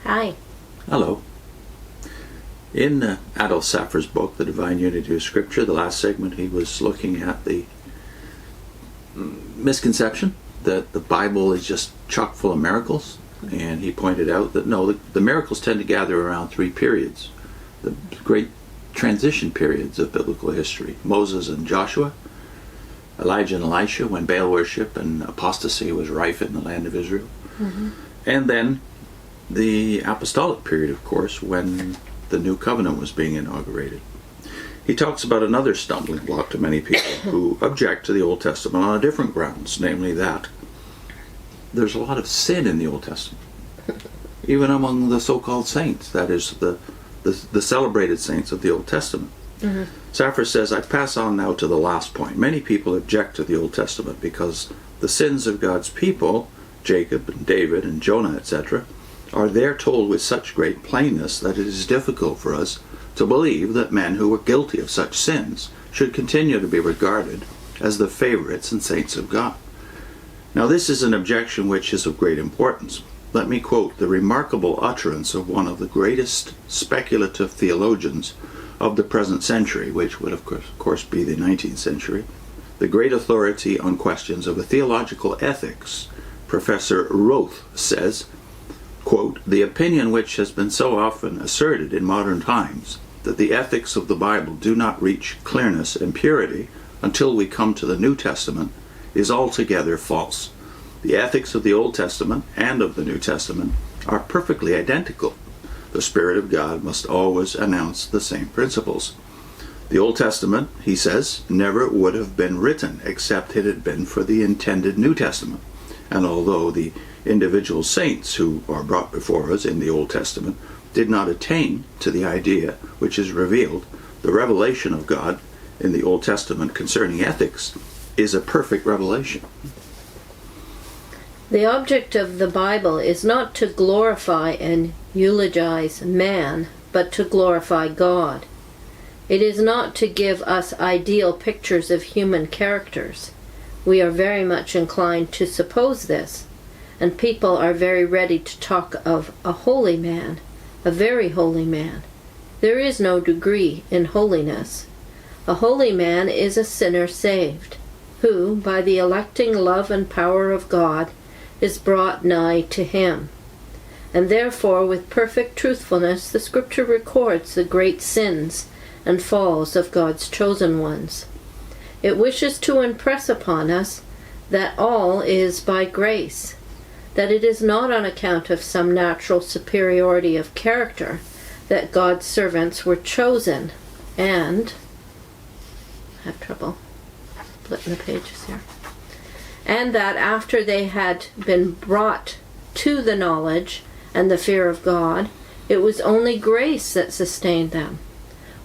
Hi. Hello. In Adolf Saffer's book, The Divine Unity of Scripture, the last segment, he was looking at the misconception that the Bible is just chock full of miracles. And he pointed out that no, the miracles tend to gather around three periods, the great transition periods of biblical history: Moses and Joshua, Elijah and Elisha, when Baal worship and apostasy was rife in the land of Israel, and then the apostolic period, of course, when the new covenant was being inaugurated. He talks about another stumbling block to many people who object to the Old Testament on a different grounds, namely that there's a lot of sin in the Old Testament, even among the so-called saints, that is, the celebrated saints of the Old Testament. Saffer says, I pass on now to the last point. Many people object to the Old Testament because the sins of God's people, Jacob and David and Jonah, etc., are there told with such great plainness that it is difficult for us to believe that men who were guilty of such sins should continue to be regarded as the favorites and saints of God. Now, this is an objection which is of great importance. Let me quote the remarkable utterance of one of the greatest speculative theologians of the present century, which would of course be the 19th century, the great authority on questions of a theological ethics. Professor Roth says, quote, the opinion which has been so often asserted in modern times, that the ethics of the Bible do not reach clearness and purity until we come to the New Testament, is altogether false. The ethics of the Old Testament and of the New Testament are perfectly identical. The Spirit of God must always announce the same principles. The Old Testament, he says, never would have been written except it had been for the intended New Testament. And although the individual saints who are brought before us in the Old Testament did not attain to the idea which is revealed, the revelation of God in the Old Testament concerning ethics is a perfect revelation. The object of the Bible is not to glorify and eulogize man, but to glorify God. It is not to give us ideal pictures of human characters. We are very much inclined to suppose this, and people are very ready to talk of a holy man, a very holy man. There is no degree in holiness. A holy man is a sinner saved, who, by the electing love and power of God, is brought nigh to him. And therefore, with perfect truthfulness, the Scripture records the great sins and falls of God's chosen ones. It wishes to impress upon us that all is by grace, that it is not on account of some natural superiority of character that God's servants were chosen, and I have trouble flipping the pages here, and that after they had been brought to the knowledge and the fear of God, it was only grace that sustained them,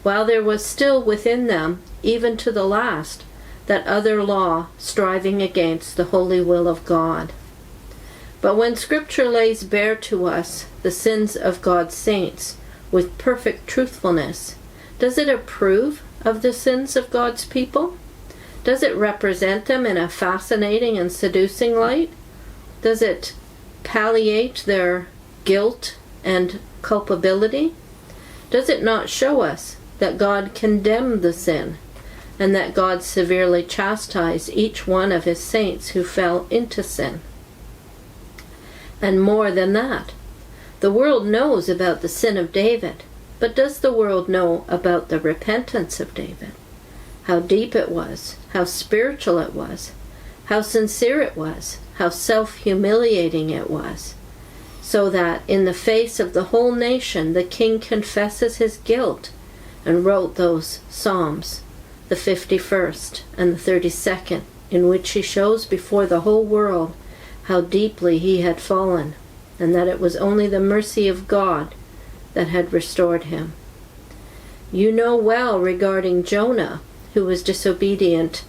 while there was still within them, even to the last, that other law striving against the holy will of God. But when Scripture lays bare to us the sins of God's saints with perfect truthfulness, does it approve of the sins of God's people? Does it represent them in a fascinating and seducing light? Does it palliate their guilt and culpability? Does it not show us that God condemned the sin, and that God severely chastised each one of his saints who fell into sin? And more than that, the world knows about the sin of David, but does the world know about the repentance of David? How deep it was, how spiritual it was, how sincere it was, how self-humiliating it was, so that in the face of the whole nation the king confesses his guilt and wrote those Psalms, the 51st and the 32nd, in which he shows before the whole world how deeply he had fallen, and that it was only the mercy of God that had restored him. You know well regarding Jonah, who was disobedient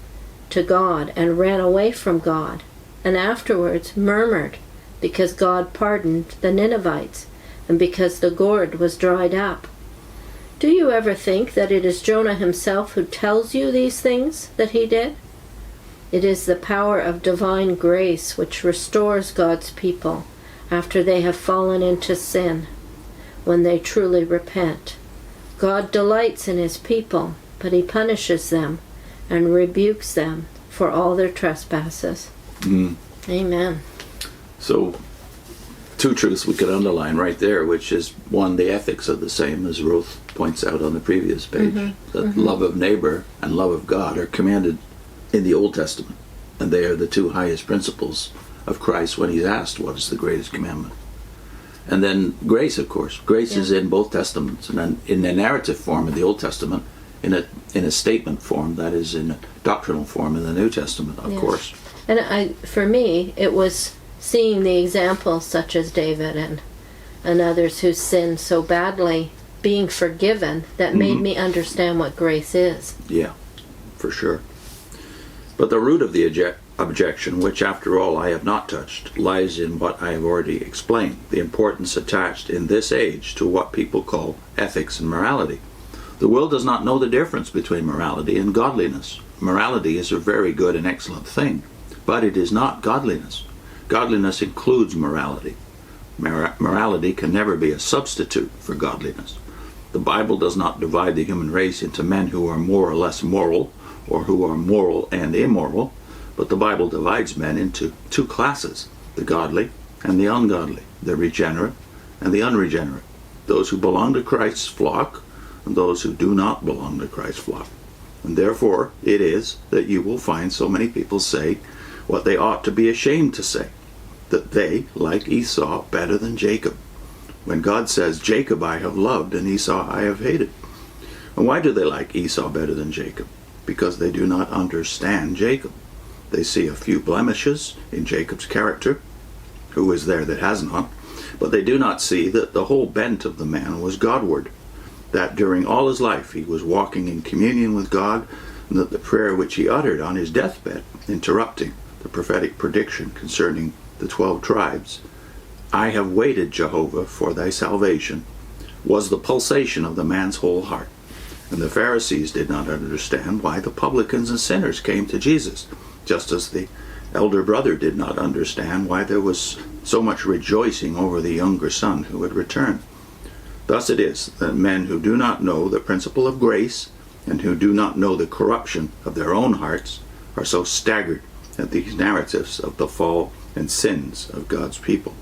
to God and ran away from God, and afterwards murmured because God pardoned the Ninevites, and because the gourd was dried up. Do you ever think that it is Jonah himself who tells you these things that he did? It is the power of divine grace which restores God's people after they have fallen into sin, when they truly repent. God delights in his people, but he punishes them and rebukes them for all their trespasses. Amen. So, two truths we could underline right there, which is, one, the ethics are the same, as Ruth points out on the previous page. That love of neighbor and love of God are commanded in the Old Testament, and they are the two highest principles of Christ when he's asked what is the greatest commandment. And then grace, of course. Grace is in both Testaments, and then in the narrative form in the Old Testament, in a statement form, that is, in a doctrinal form in the New Testament, of course. And for me, it was seeing the examples such as David and others who sinned so badly being forgiven that made me understand what grace is. Yeah, for sure. But the root of the objection, which after all I have not touched, lies in what I have already explained, the importance attached in this age to what people call ethics and morality. The world does not know the difference between morality and godliness. Morality is a very good and excellent thing, but it is not godliness. Godliness includes morality. Morality can never be a substitute for godliness. The Bible does not divide the human race into men who are more or less moral, or who are moral and immoral, but the Bible divides men into two classes, the godly and the ungodly, the regenerate and the unregenerate, those who belong to Christ's flock and those who do not belong to Christ's flock. And therefore it is that you will find so many people say what they ought to be ashamed to say, that they like Esau better than Jacob, when God says, Jacob I have loved and Esau I have hated. And why do they like Esau better than Jacob? Because they do not understand Jacob. They see a few blemishes in Jacob's character, who is there that has not, but they do not see that the whole bent of the man was Godward, that during all his life he was walking in communion with God, and that the prayer which he uttered on his deathbed, interrupting the prophetic prediction concerning the 12 tribes, I have waited, Jehovah, for thy salvation, was the pulsation of the man's whole heart. And the Pharisees did not understand why the publicans and sinners came to Jesus, just as the elder brother did not understand why there was so much rejoicing over the younger son who had returned. Thus it is that men who do not know the principle of grace and who do not know the corruption of their own hearts are so staggered at these narratives of the fall and sins of God's people.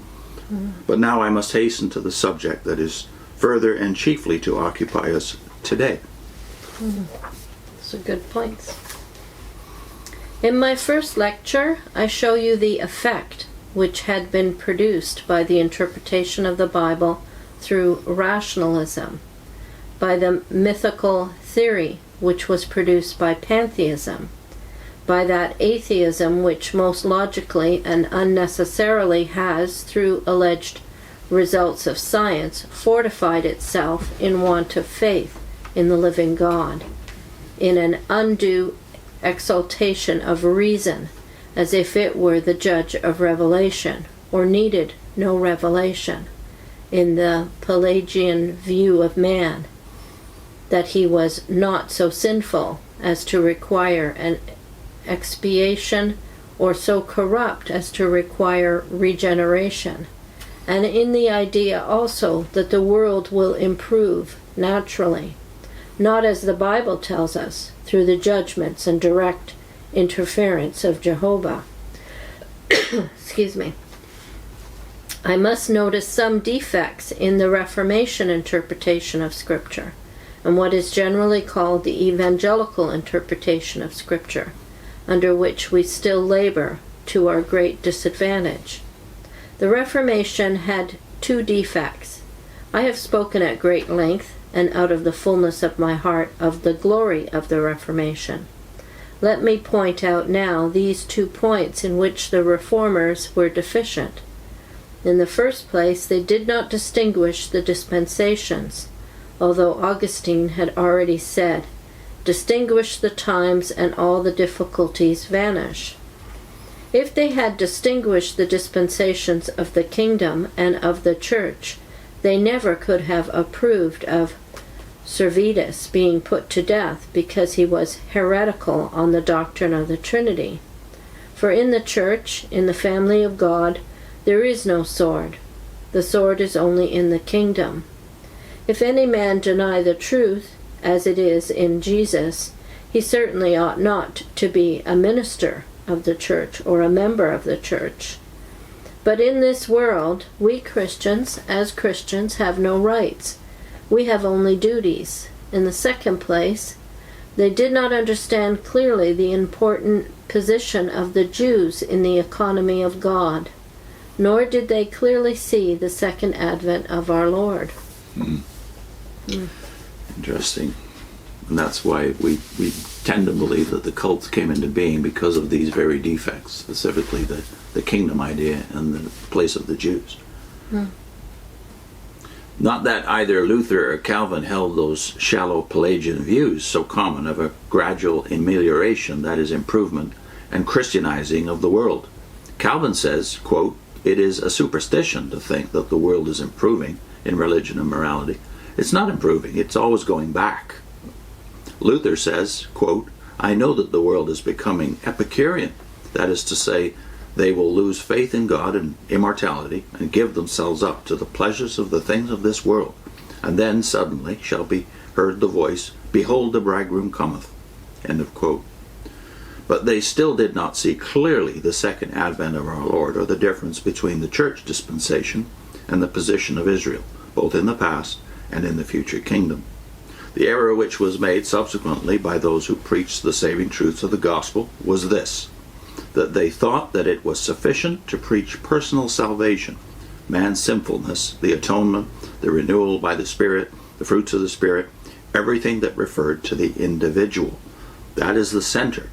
But now I must hasten to the subject that is further and chiefly to occupy us today. Those are good points. In my first lecture, I show you the effect which had been produced by the interpretation of the Bible through rationalism, by the mythical theory which was produced by pantheism, by that atheism which most logically and unnecessarily has, through alleged results of science, fortified itself in want of faith in the living God, in an undue exaltation of reason, as if it were the judge of revelation, or needed no revelation, in the Pelagian view of man, that he was not so sinful as to require an expiation, or so corrupt as to require regeneration, and in the idea also that the world will improve naturally, not as the Bible tells us, through the judgments and direct interference of Jehovah. Excuse me. I must notice some defects in the Reformation interpretation of Scripture, and what is generally called the evangelical interpretation of Scripture, under which we still labor to our great disadvantage. The Reformation had two defects. I have spoken at great length and out of the fullness of my heart of the glory of the Reformation. Let me point out now these 2 points in which the Reformers were deficient. In the first place, they did not distinguish the dispensations, although Augustine had already said, distinguish the times and all the difficulties vanish. If they had distinguished the dispensations of the kingdom and of the church, they never could have approved of Servetus being put to death because he was heretical on the doctrine of the Trinity. For in the church, in the family of God, there is no sword. The sword is only in the kingdom, If any man deny the truth, as it is in Jesus, he certainly ought not to be a minister of the church or a member of the church. But in this world, we Christians, as Christians, have no rights. We have only duties. In the second place, they did not understand clearly the important position of the Jews in the economy of God, nor did they clearly see the second advent of our Lord. Interesting. And that's why we tend to believe that the cults came into being because of these very defects, specifically the kingdom idea and the place of the Jews. Not that either Luther or Calvin held those shallow Pelagian views so common of a gradual amelioration, that is, improvement and Christianizing of the world. Calvin says, quote, "It is a superstition to think that the world is improving in religion and morality. It's not improving, it's always going back." Luther says, quote, "I know that the world is becoming Epicurean, that is to say, they will lose faith in God and immortality and give themselves up to the pleasures of the things of this world. And then suddenly shall be heard the voice, 'Behold, the bridegroom cometh.'" End of quote. But they still did not see clearly the second advent of our Lord, or the difference between the church dispensation and the position of Israel, both in the past and in the future kingdom. The error which was made subsequently by those who preached the saving truths of the gospel was this: that they thought that it was sufficient to preach personal salvation, man's sinfulness, the atonement, the renewal by the Spirit, the fruits of the Spirit, everything that referred to the individual. That is the center.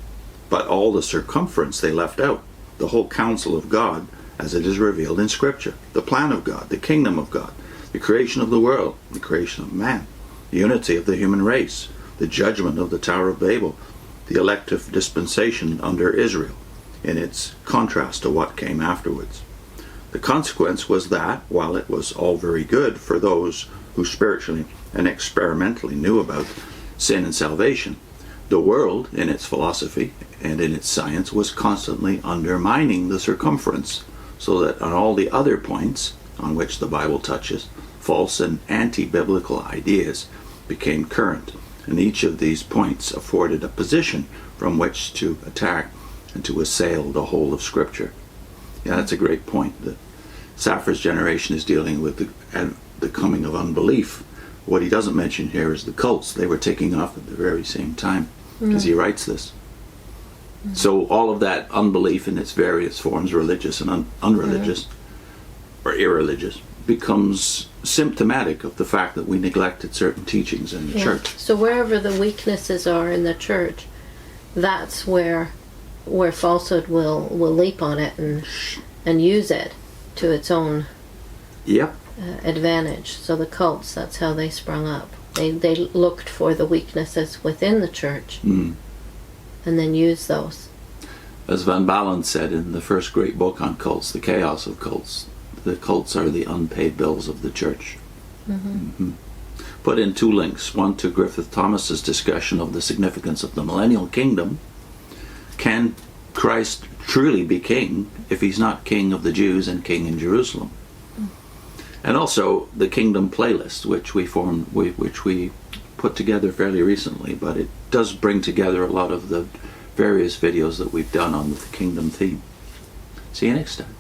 But all the circumference they left out, the whole counsel of God as it is revealed in Scripture, the plan of God, the kingdom of God, the creation of the world, the creation of man, the unity of the human race, the judgment of the Tower of Babel, the elective dispensation under Israel, in its contrast to what came afterwards. The consequence was that, while it was all very good for those who spiritually and experimentally knew about sin and salvation, the world, in its philosophy and in its science, was constantly undermining the circumference, so that on all the other points on which the Bible touches, false and anti-biblical ideas became current, and each of these points afforded a position from which to attack and to assail the whole of Scripture. Yeah, that's a great point. That Safra's generation is dealing with the coming of unbelief. What he doesn't mention here is the cults. They were taking off at the very same time as he writes this. So all of that unbelief in its various forms, religious and unreligious, or irreligious, becomes symptomatic of the fact that we neglected certain teachings in the church. So wherever the weaknesses are in the church, that's where falsehood will leap on it and use it to its own Yep. advantage. So the cults, that's how they sprung up. They looked for the weaknesses within the church and then used those. As Van Balen said in the first great book on cults, The Chaos of Cults, the cults are the unpaid bills of the church. Put in two links, one to Griffith Thomas's discussion of the significance of the millennial kingdom. Can Christ truly be king if he's not king of the Jews and king in Jerusalem? And also the Kingdom playlist, which we put together fairly recently, but it does bring together a lot of the various videos that we've done on the Kingdom theme. See you next time.